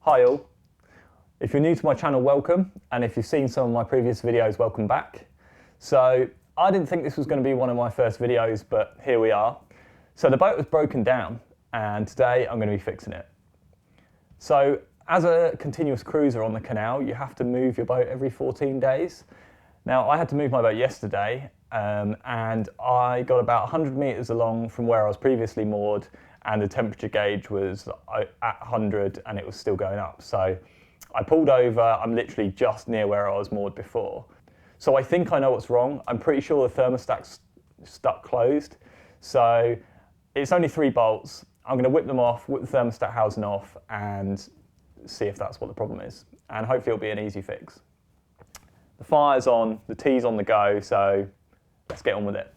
Hi all. If you're new to my channel, welcome, and if you've seen some of my previous videos, welcome back. So I didn't think this was going to be one of my first videos, but here we are. So the boat was broken down and today I'm going to be fixing it. So as a continuous cruiser on the canal, you have to move your boat every 14 days. Now I had to move my boat yesterday and I got about 100 meters along from where I was previously moored, and the temperature gauge was at 100 and it was still going up. So I pulled over. I'm literally just near where I was moored before. So I think I know what's wrong. I'm pretty sure the thermostat's stuck closed. So it's only 3 bolts. I'm going to whip them off, whip the thermostat housing off and see if that's what the problem is. And hopefully it'll be an easy fix. The fire's on, the tea's on the go, so let's get on with it.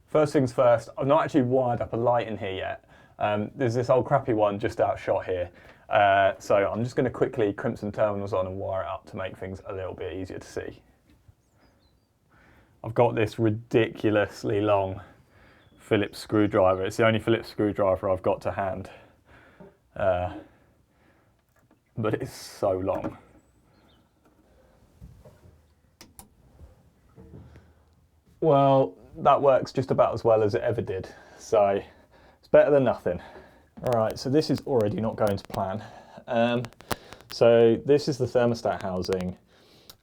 First things first, I've not actually wired up a light in here yet. There's this old crappy one just outshot here. So I'm just going to quickly crimp some terminals on and wire it up to make things a little bit easier to see. I've got this ridiculously long Phillips screwdriver. It's the only Phillips screwdriver I've got to hand. But it's so long. Well, that works just about as well as it ever did. So it's better than nothing. All right, so this is already not going to plan. So this is the thermostat housing,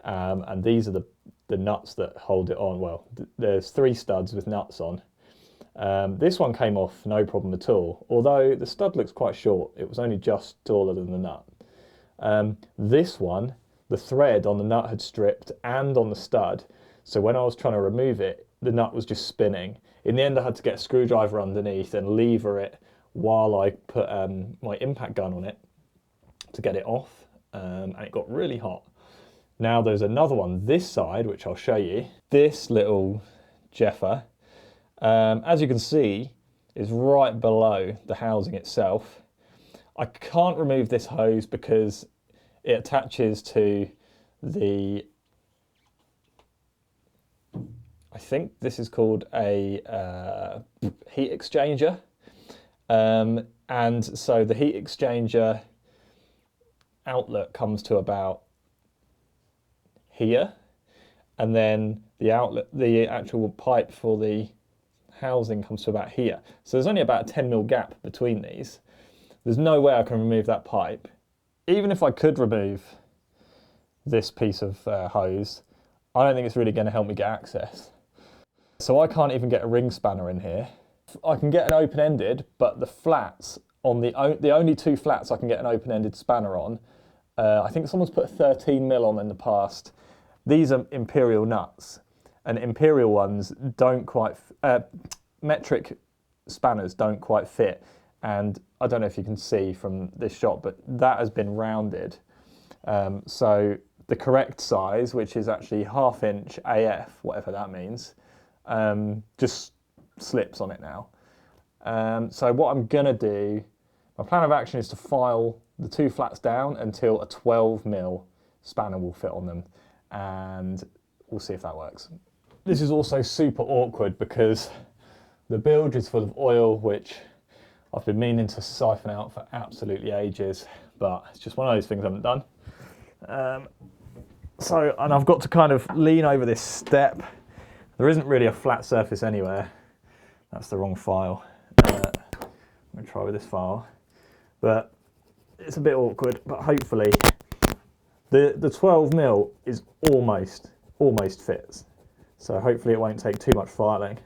and these are the nuts that hold it on. Well, there's 3 studs with nuts on. This one came off no problem at all, although the stud looks quite short. It was only just taller than the nut. This one, the thread on the nut had stripped and on the stud, so when I was trying to remove it, the nut was just spinning. In the end, I had to get a screwdriver underneath and lever it while I put my impact gun on it to get it off, and it got really hot. Now there's another one this side, which I'll show you. This little Jeffer, as you can see, is right below the housing itself. I can't remove this hose because it attaches to the, I think this is called a heat exchanger. And so the heat exchanger outlet comes to about here, and then the actual pipe for the housing comes to about here. So there's only about a 10mm gap between these. There's no way I can remove that pipe. Even if I could remove this piece of hose, I don't think it's really going to help me get access. So I can't even get a ring spanner in here. I can get an open-ended, but the flats on the only 2 flats I can get an open-ended spanner on, I think someone's put a 13mm on in the past. These are imperial nuts, and imperial ones don't quite, metric spanners don't quite fit. And I don't know if you can see from this shot, but that has been rounded. So the correct size, which is actually 1/2 inch AF, whatever that means, just slips on it now. So what I'm gonna do, my plan of action is to file the 2 flats down until a 12mm spanner will fit on them, and we'll see if that works. This is also super awkward because the bilge is full of oil, which I've been meaning to siphon out for absolutely ages, but it's just one of those things I haven't done. And I've got to kind of lean over this step. There isn't really a flat surface anywhere. That's the wrong file. I'm going to try with this file. But it's a bit awkward, but hopefully the 12mm is almost fits. So hopefully it won't take too much filing.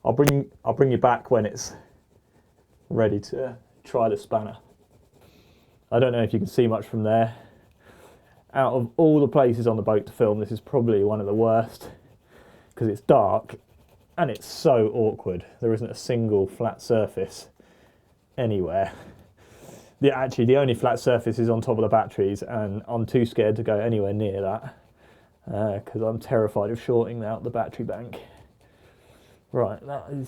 I'll bring you back when it's ready to try the spanner. I don't know if you can see much from there. Out of all the places on the boat to film, this is probably one of the worst because it's dark and it's so awkward. There isn't a single flat surface anywhere. Actually, the only flat surface is on top of the batteries, and I'm too scared to go anywhere near that because I'm terrified of shorting out the battery bank. Right, I'm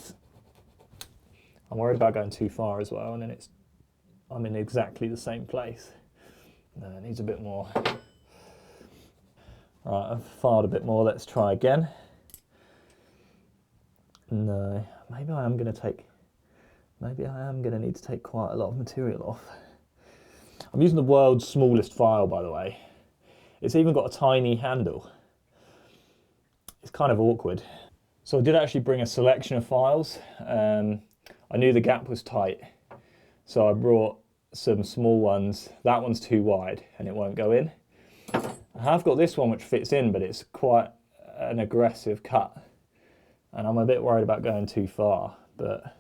worried about going too far as well, and then I'm in exactly the same place. No, it needs a bit more. Right, I've filed a bit more. Let's try again. No, maybe I am going to need to take quite a lot of material off. I'm using the world's smallest file, by the way. It's even got a tiny handle. It's kind of awkward. So I did actually bring a selection of files. I knew the gap was tight, so I brought some small ones. That one's too wide and it won't go in. I have got this one which fits in, but it's quite an aggressive cut. And I'm a bit worried about going too far, but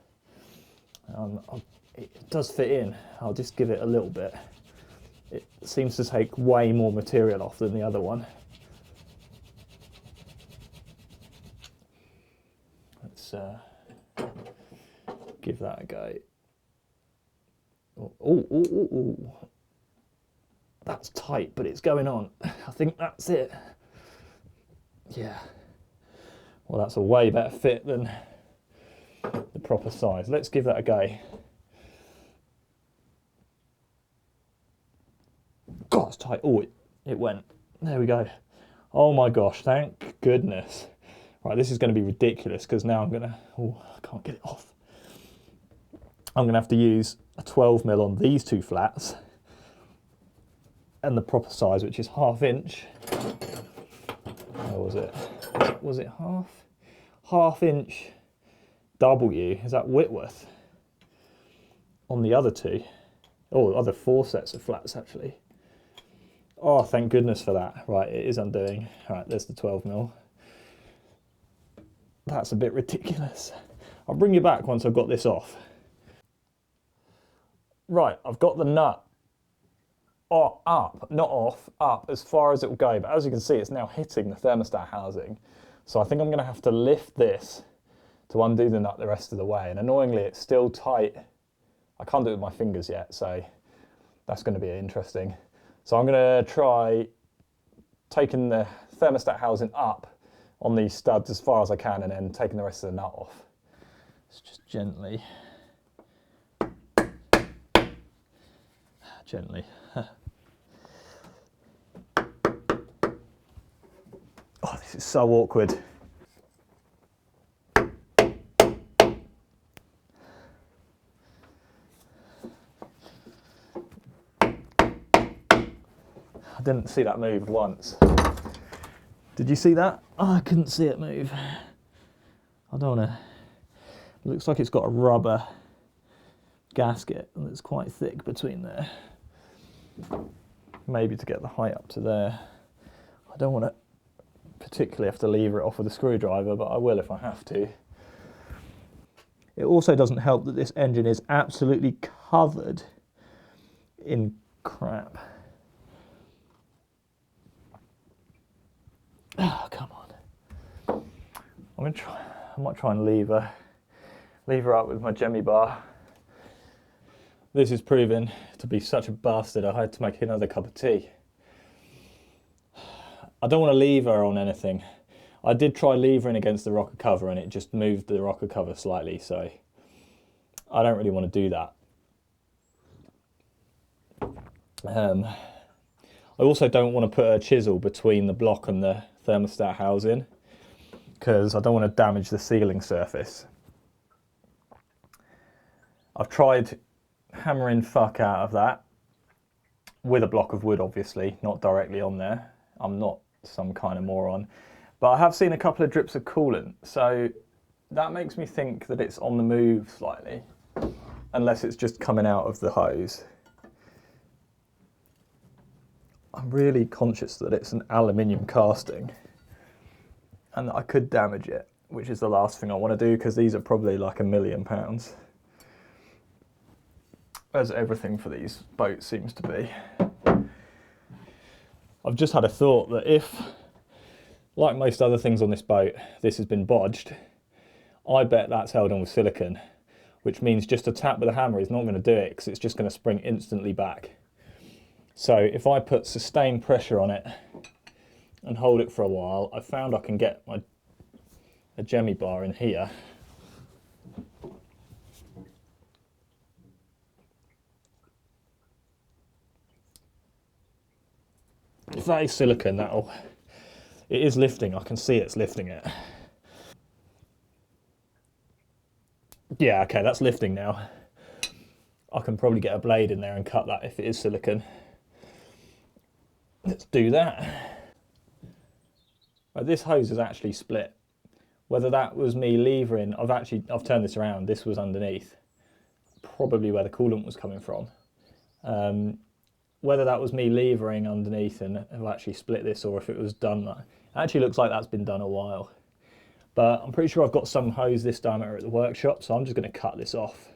it does fit in. I'll just give it a little bit. It seems to take way more material off than the other one. Let's give that a go. Oh, that's tight, but it's going on. I think that's it. Yeah. Well, that's a way better fit than the proper size. Let's give that a go. God, it's tight. Oh, it went. There we go. Oh my gosh, thank goodness. Right, this is going to be ridiculous because now I'm going to... Oh, I can't get it off. I'm going to have to use a 12mm on these two flats and the proper size, which is 1/2 inch. How was it? Was it half? 1/2 inch W. Is that Whitworth? On the other two. Oh, other 4 sets of flats actually. Oh, thank goodness for that. Right, it is undoing. All right, there's the 12mm. That's a bit ridiculous. I'll bring you back once I've got this off. Right, I've got the nut up, not off, up as far as it will go. But as you can see, it's now hitting the thermostat housing. So I think I'm going to have to lift this to undo the nut the rest of the way. And annoyingly, it's still tight. I can't do it with my fingers yet, so that's going to be interesting. So I'm going to try taking the thermostat housing up on these studs as far as I can and then taking the rest of the nut off. It's just gently. Gently. Oh, this is so awkward. I didn't see that move once. Did you see that? Oh, I couldn't see it move. I don't want to... It looks like it's got a rubber gasket and it's quite thick between there. Maybe to get the height up to there. I don't want to particularly have to lever it off with a screwdriver, but I will if I have to. It also doesn't help that this engine is absolutely covered in crap. Oh, come on. I might try and lever up with my Jemmy bar. This is proving to be such a bastard. I had to make another cup of tea. I don't want to lever on anything. I did try levering against the rocker cover and it just moved the rocker cover slightly, so I don't really want to do that. I also don't want to put a chisel between the block and the thermostat housing because I don't want to damage the sealing surface. I've tried hammering fuck out of that with a block of wood, obviously, not directly on there. I'm not some kind of moron, but I have seen a couple of drips of coolant, so that makes me think that it's on the move slightly, unless it's just coming out of the hose. I'm really conscious that it's an aluminium casting and that I could damage it, which is the last thing I want to do because these are probably like £1 million. As everything for these boats seems to be. I've just had a thought that if, like most other things on this boat, this has been bodged, I bet that's held on with silicone, which means just a tap with a hammer is not going to do it because it's just going to spring instantly back. So if I put sustained pressure on it and hold it for a while, I found I can get a Jemmy bar in here. If that is silicone, it is lifting. I can see it's lifting it. Yeah, okay, that's lifting now. I can probably get a blade in there and cut that if it is silicone. Let's do that. Right, this hose is actually split. Whether that was me levering, I've turned this around, this was underneath. Probably where the coolant was coming from. Whether that was me levering underneath and have actually split this, or if it was done, it actually looks like that's been done a while. But I'm pretty sure I've got some hose this diameter at the workshop, so I'm just going to cut this off.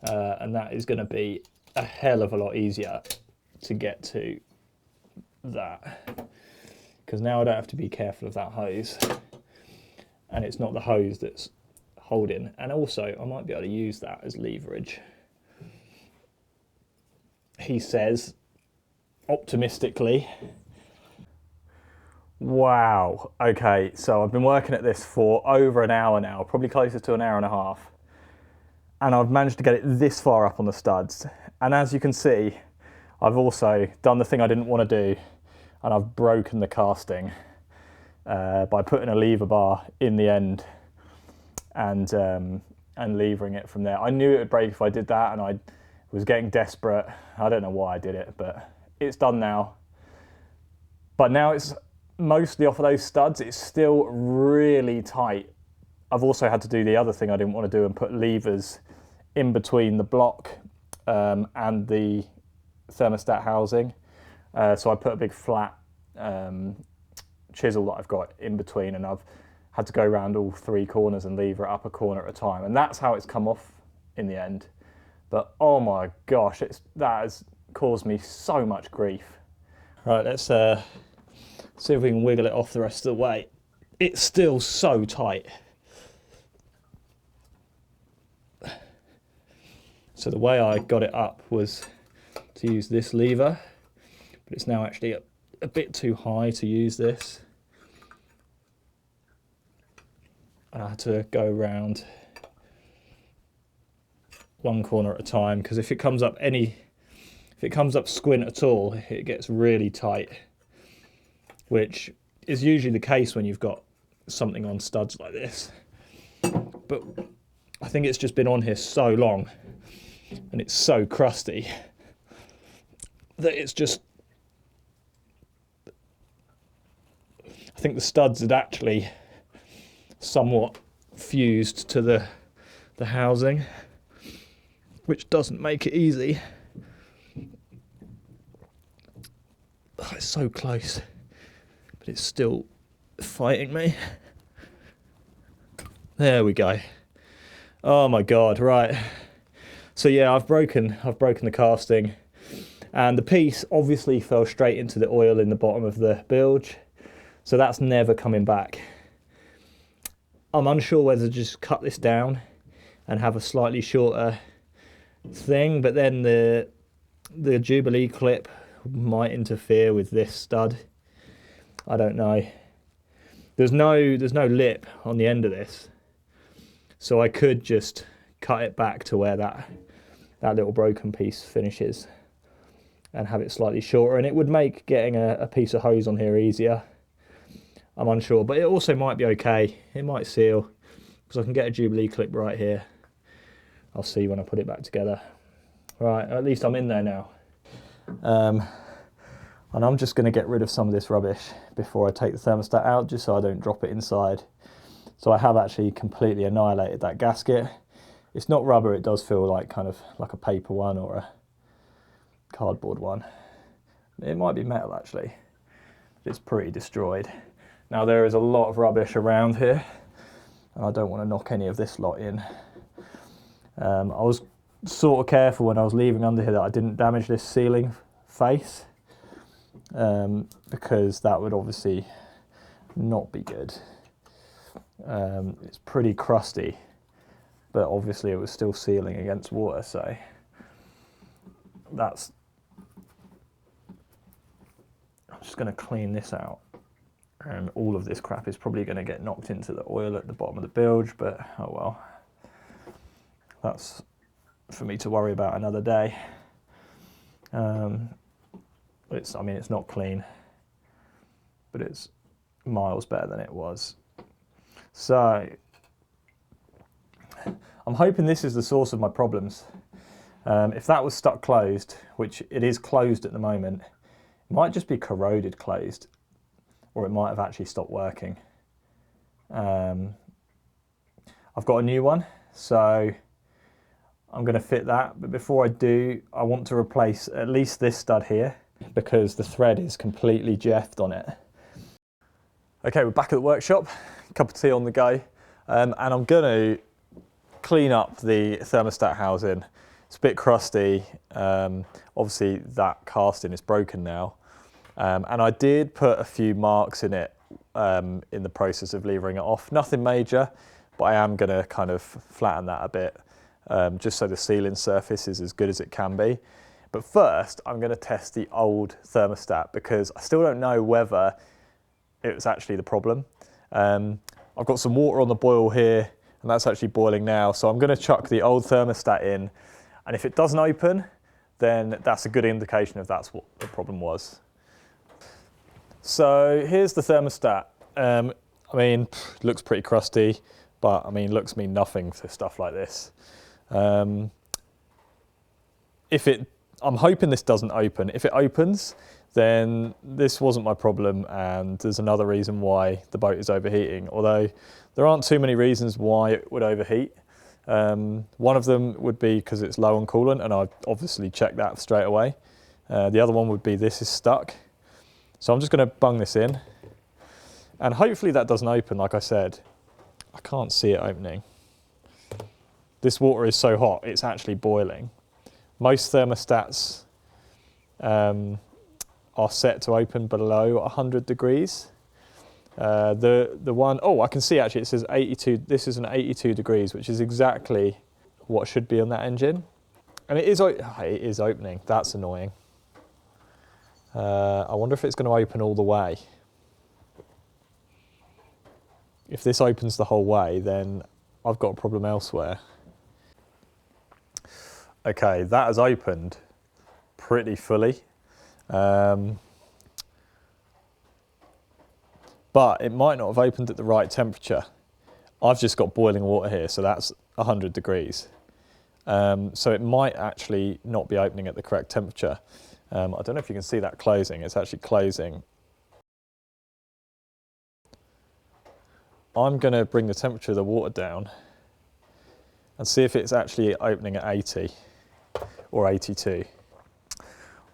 And that is going to be a hell of a lot easier to get to that. Because now I don't have to be careful of that hose. And it's not the hose that's holding. And also, I might be able to use that as leverage. He says, optimistically. Wow. Okay, so I've been working at this for over an hour now, probably closer to an hour and a half. And I've managed to get it this far up on the studs. And as you can see, I've also done the thing I didn't want to do, and I've broken the casting by putting a lever bar in the end and levering it from there. I knew it would break if I did that, and I was getting desperate. I don't know why I did it, but it's done now. But now it's mostly off of those studs. It's still really tight. I've also had to do the other thing I didn't want to do and put levers in between the block and the thermostat housing. So I put a big flat chisel that I've got in between, and I've had to go around all three corners and lever it up a corner at a time. And that's how it's come off in the end. But oh my gosh, that has caused me so much grief. Right, let's see if we can wiggle it off the rest of the way. It's still so tight. So the way I got it up was to use this lever, but it's now actually a bit too high to use this. And I had to go around one corner at a time, because if it comes up squint at all, it gets really tight, which is usually the case when you've got something on studs like this. But I think it's just been on here so long and it's so crusty that it's just, I think the studs had actually somewhat fused to the housing, which doesn't make it easy. Oh, it's so close, but it's still fighting me. There we go. Oh my God, right. So yeah, I've broken the casting, and the piece obviously fell straight into the oil in the bottom of the bilge, so that's never coming back. I'm unsure whether to just cut this down and have a slightly shorter thing, but then the Jubilee clip might interfere with this stud. I don't know. There's no lip on the end of this, so I could just cut it back to where that little broken piece finishes and have it slightly shorter, and it would make getting a piece of hose on here easier. I'm unsure, but it also might be okay. It might seal, because I can get a Jubilee clip right here. I'll see when I put it back together. Right, at least I'm in there now. And I'm just going to get rid of some of this rubbish before I take the thermostat out, just so I don't drop it inside. So I have actually completely annihilated that gasket. It's not rubber, it does feel like kind of like a paper one or a cardboard one. It might be metal actually. It's pretty destroyed. Now there is a lot of rubbish around here, and I don't want to knock any of this lot in. I was sort of careful when I was leaving under here that I didn't damage this ceiling face, because that would obviously not be good. It's pretty crusty, but obviously it was still sealing against water, so that's... I'm just going to clean this out, and all of this crap is probably going to get knocked into the oil at the bottom of the bilge, but oh well. That's for me to worry about another day. It's not clean, but it's miles better than it was. So I'm hoping this is the source of my problems. If that was stuck closed, which it is closed at the moment, it might just be corroded closed, or it might have actually stopped working. I've got a new one, so I'm going to fit that, but before I do, I want to replace at least this stud here because the thread is completely jeffed on it. Okay, we're back at the workshop, cup of tea on the go, and I'm going to clean up the thermostat housing. It's a bit crusty. Obviously that casting is broken now. And I did put a few marks in it in the process of levering it off. Nothing major, but I am going to kind of flatten that a bit just so the sealing surface is as good as it can be. But first, I'm going to test the old thermostat because I still don't know whether it was actually the problem. I've got some water on the boil here and that's actually boiling now. So I'm going to chuck the old thermostat in. And if it doesn't open, then that's a good indication if that's what the problem was. So here's the thermostat. I mean, it looks pretty crusty, but I mean, looks mean nothing to stuff like this. I'm hoping this doesn't open. If it opens, then this wasn't my problem, and there's another reason why the boat is overheating. Although there aren't too many reasons why it would overheat. One of them would be because it's low on coolant, and I've obviously checked that straight away. The other one would be this is stuck. So I'm just going to bung this in, and hopefully that doesn't open. Like I said, I can't see it opening. This water is so hot, it's actually boiling. Most thermostats are set to open below 100 degrees. The one, oh, I can see actually it says 82, this is an 82 degrees, which is exactly what should be on that engine. And it is opening, that's annoying. I wonder if it's going to open all the way. If this opens the whole way, then I've got a problem elsewhere. Okay, that has opened pretty fully. But it might not have opened at the right temperature. I've just got boiling water here, so that's 100 degrees. So it might actually not be opening at the correct temperature. I don't know if you can see that closing. It's actually closing. I'm going to bring the temperature of the water down and see if it's actually opening at 80 or 82.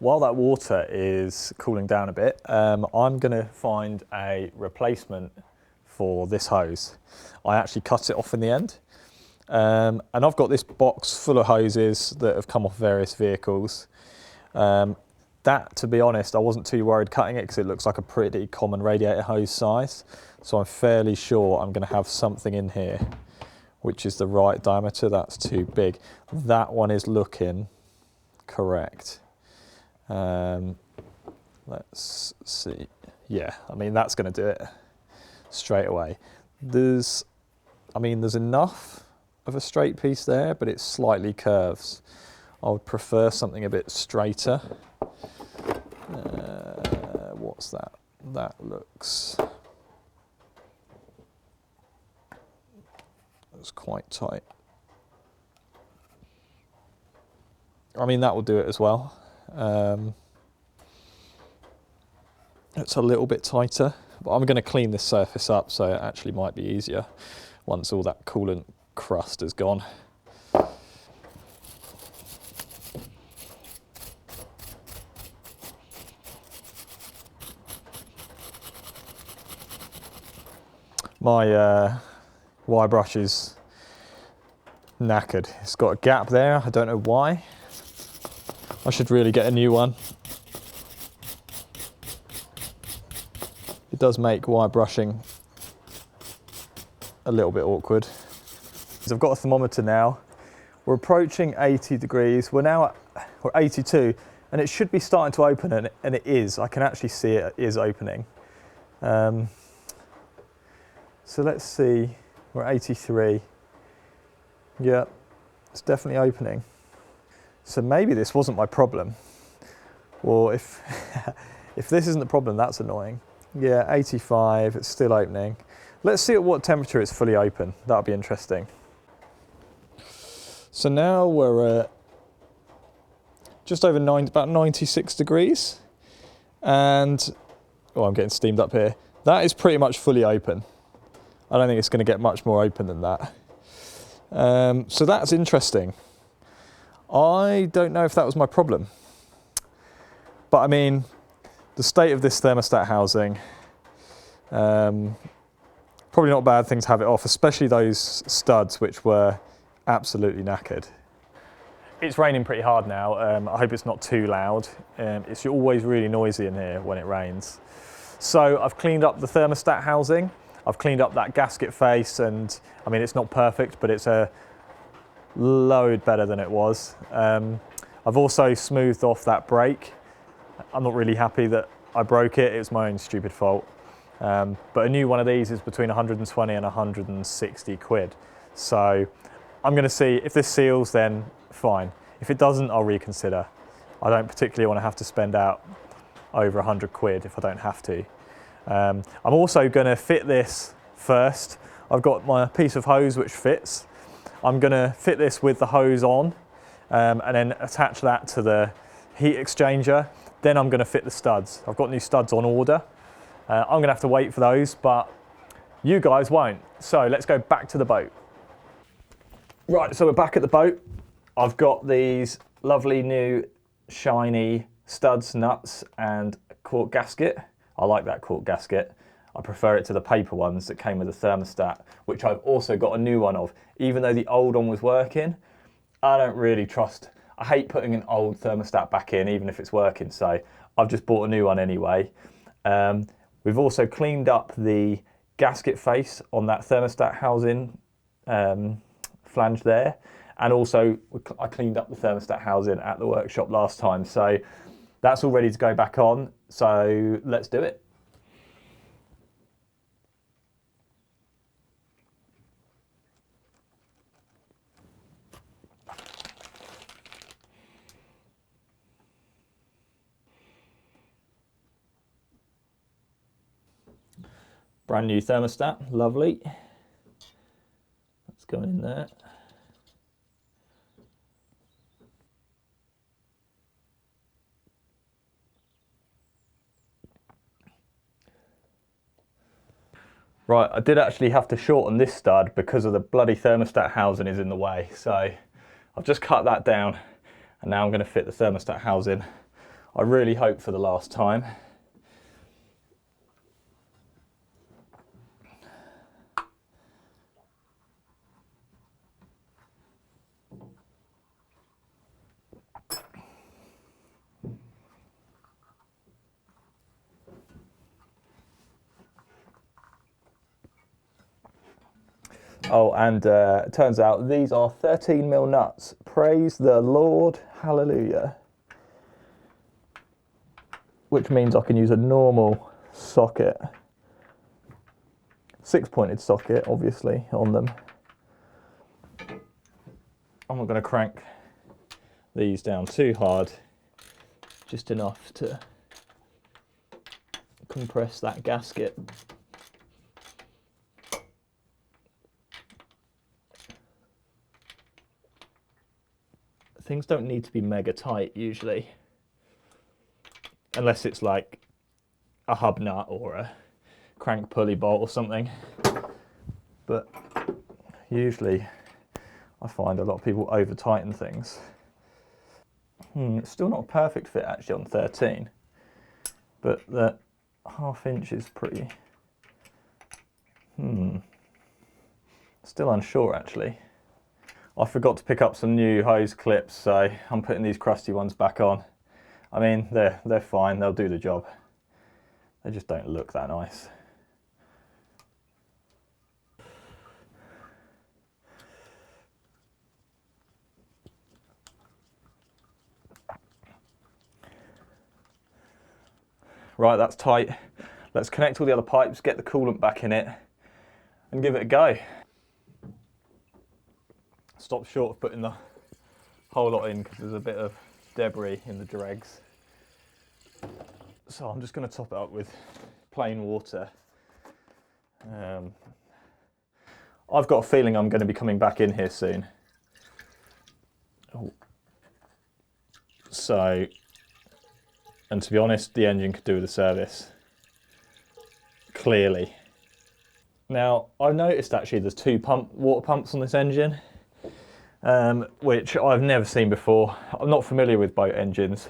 While that water is cooling down a bit, I'm going to find a replacement for this hose. I actually cut it off in the end. And I've got this box full of hoses that have come off various vehicles. That, to be honest, I wasn't too worried cutting it because it looks like a pretty common radiator hose size. So I'm fairly sure I'm going to have something in here which is the right diameter. That's too big. That one is looking correct. Let's see. Yeah, I mean, that's going to do it straight away. There's enough of a straight piece there, but it slightly curves. I would prefer something a bit straighter. What's that? That looks quite tight. I mean, that will do it as well. It's a little bit tighter, but I'm going to clean this surface up, so it actually might be easier once all that coolant crust is gone. My wire brush is knackered. It's got a gap there, I don't know why. I should really get a new one. It does make wire brushing a little bit awkward. So I've got a thermometer now. We're approaching 80 degrees. We're 82, and it should be starting to open, and it is. I can actually see it is opening. So let's see, we're 83. Yeah, it's definitely opening. So maybe this wasn't my problem. Or if this isn't the problem, that's annoying. Yeah, 85, it's still opening. Let's see at what temperature it's fully open. That'll be interesting. So now we're at just over about 96 degrees. And, oh, I'm getting steamed up here. That is pretty much fully open. I don't think it's going to get much more open than that. So that's interesting. I don't know if that was my problem. But I mean, the state of this thermostat housing, probably not a bad thing to have it off, especially those studs which were absolutely knackered. It's raining pretty hard now. I hope it's not too loud. It's always really noisy in here when it rains. So I've cleaned up the thermostat housing. I've cleaned up that gasket face, and I mean, it's not perfect, but it's a load better than it was. I've also smoothed off that brake. I'm not really happy that I broke it. It was my own stupid fault. But a new one of these is between 120 and 160 quid. So I'm going to see if this seals, then fine. If it doesn't, I'll reconsider. I don't particularly want to have to spend out over 100 quid if I don't have to. I'm also going to fit this first. I've got my piece of hose which fits. I'm going to fit this with the hose on and then attach that to the heat exchanger. Then I'm going to fit the studs. I've got new studs on order. I'm going to have to wait for those, but you guys won't. So let's go back to the boat. Right, so we're back at the boat. I've got these lovely new shiny studs, nuts, and cork gasket. I like that cork gasket. I prefer it to the paper ones that came with the thermostat, which I've also got a new one of. Even though the old one was working, I don't really trust. I hate putting an old thermostat back in, even if it's working, so I've just bought a new one anyway. We've also cleaned up the gasket face on that thermostat housing flange there, and also I cleaned up the thermostat housing at the workshop last time, so that's all ready to go back on, so let's do it. Brand new thermostat, lovely. That's going in there. Right, I did actually have to shorten this stud because of the bloody thermostat housing is in the way. So I've just cut that down and now I'm going to fit the thermostat housing. I really hope for the last time. Oh, and it turns out these are 13mm nuts. Praise the Lord, hallelujah. Which means I can use a normal socket. 6-pointed socket, obviously, on them. I'm not going to crank these down too hard, just enough to compress that gasket. Things don't need to be mega tight usually, unless it's like a hub nut or a crank pulley bolt or something. But usually I find a lot of people over tighten things. It's still not a perfect fit actually on 13, but the 1/2 inch is pretty, still unsure actually. I forgot to pick up some new hose clips, so I'm putting these crusty ones back on. I mean, they're fine, they'll do the job. They just don't look that nice. Right, that's tight. Let's connect all the other pipes, get the coolant back in it, and give it a go. Stopped short of putting the whole lot in because there's a bit of debris in the dregs. So I'm just going to top it up with plain water. I've got a feeling I'm going to be coming back in here soon. Oh. So, and to be honest, the engine could do with a service, clearly. Now, I've noticed actually there's two water pumps on this engine, which I've never seen before. I'm not familiar with boat engines.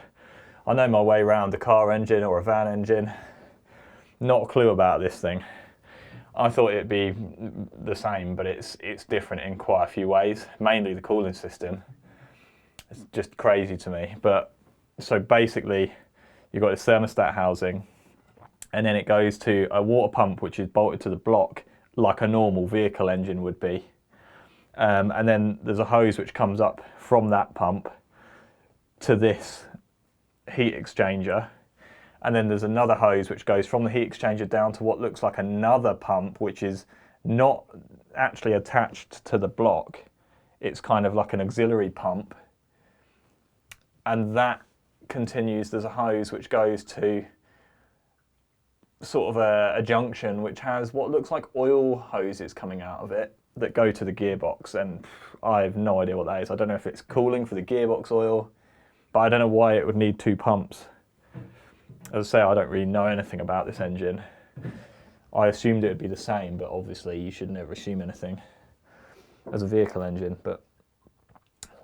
I know my way around a car engine or a van engine. Not a clue about this thing. I thought it'd be the same, but it's different in quite a few ways, mainly the cooling system. It's just crazy to me. But so basically, you've got this thermostat housing, and then it goes to a water pump which is bolted to the block like a normal vehicle engine would be. And then there's a hose which comes up from that pump to this heat exchanger. And then there's another hose which goes from the heat exchanger down to what looks like another pump, which is not actually attached to the block. It's kind of like an auxiliary pump. And that continues, there's a hose which goes to sort of a junction which has what looks like oil hoses coming out of it that go to the gearbox, and I have no idea what that is. I don't know if it's cooling for the gearbox oil, but I don't know why it would need two pumps. As I say, I don't really know anything about this engine. I assumed it would be the same, but obviously you should never assume anything as a vehicle engine, but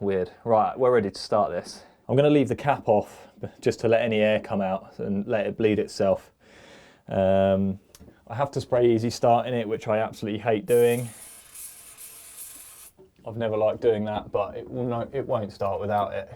weird. Right, we're ready to start this. I'm going to leave the cap off just to let any air come out and let it bleed itself. I have to spray easy start in it, which I absolutely hate doing. I've never liked doing that, but it won't start without it.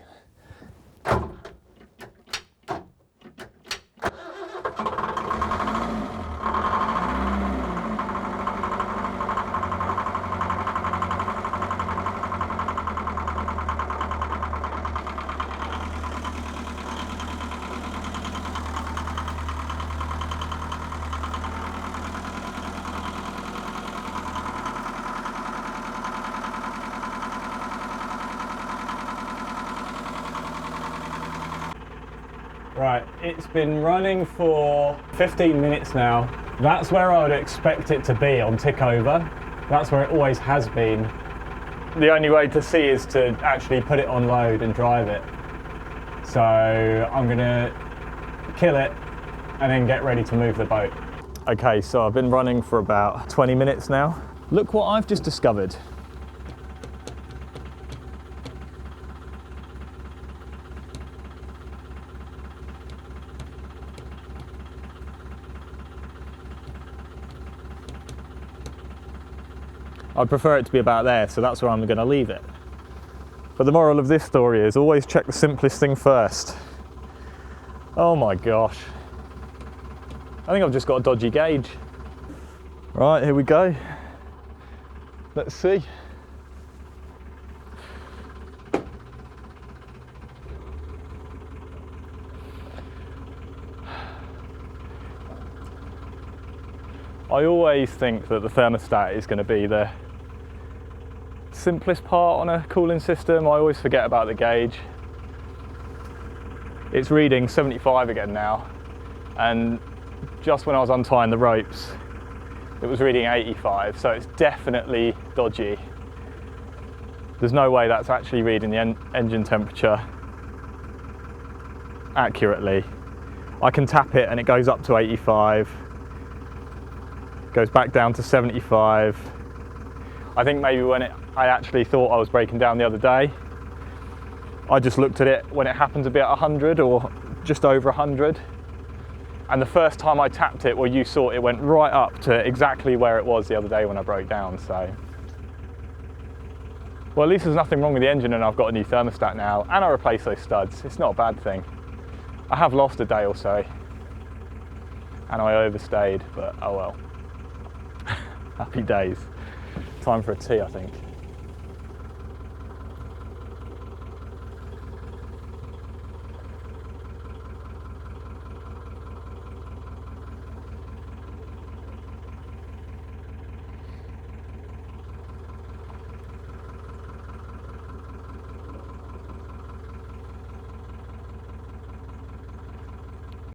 Right, it's been running for 15 minutes now. That's where I would expect it to be on tick over. That's where it always has been. The only way to see is to actually put it on load and drive it. So I'm gonna kill it and then get ready to move the boat. Okay, so I've been running for about 20 minutes now. Look what I've just discovered. I'd prefer it to be about there, so that's where I'm going to leave it. But the moral of this story is always check the simplest thing first. Oh my gosh. I think I've just got a dodgy gauge. Right, here we go. Let's see. I always think that the thermostat is going to be the simplest part on a cooling system. I always forget about the gauge. It's reading 75 again now, and just when I was untying the ropes it was reading 85, so it's definitely dodgy. There's no way that's actually reading the engine temperature accurately. I can tap it and it goes up to 85, goes back down to 75. I think maybe when I actually thought I was breaking down the other day, I just looked at it when it happened to be at 100 or just over 100. And the first time I tapped it, well, you saw it went right up to exactly where it was the other day when I broke down, so. Well, at least there's nothing wrong with the engine and I've got a new thermostat now, and I replaced those studs. It's not a bad thing. I have lost a day or so, and I overstayed, but oh well. Happy days. Time for a tea, I think.